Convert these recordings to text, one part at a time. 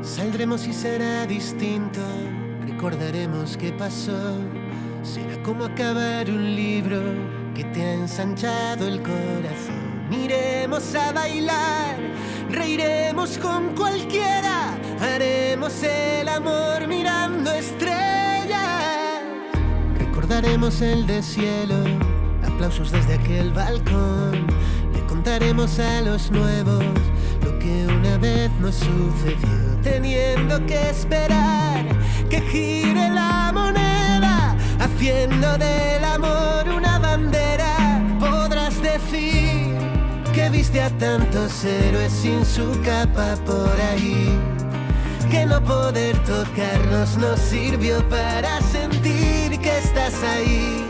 Saldremos y será distinto, recordaremos qué pasó. Será como acabar un libro que te ha ensanchado el corazón. Iremos a bailar, reiremos con cualquiera, haremos el amor mirando estrellas. Recordaremos el deshielo, aplausos desde aquel balcón. Le contaremos a los nuevos lo que una vez nos sucedió, teniendo que esperar que gire la moneda, haciendo del amor una bandera. Podrás decir que viste a tantos héroes sin su capa por ahí, que no poder tocarnos nos sirvió para sentir que estás ahí,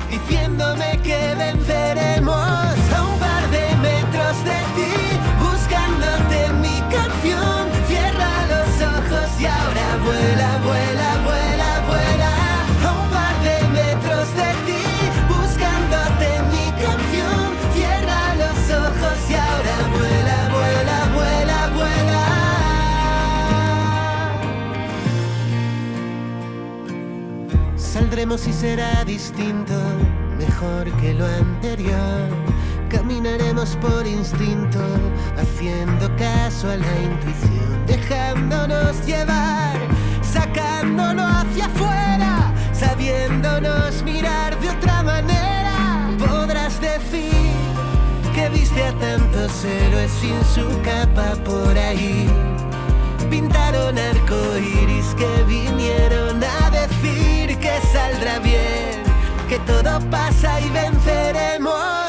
diciéndome que venceremos a un par de metros de ti, buscándote mi canción. Cierra los ojos y ahora vuela, vuela, vuela, vuela. A un par de metros de ti, buscándote mi canción. Cierra los ojos y ahora vuela, vuela, vuela, vuela. Saldremos y será distinto, mejor que lo anterior. Caminaremos por instinto, haciendo caso a la intuición, dejándonos llevar, sacándolo hacia afuera, sabiéndonos mirar de otra manera. Podrás decir que viste a tantos héroes sin su capa por ahí, pintaron arcoíris que vinieron a decir que saldrá bien, que todo pasa y venceremos.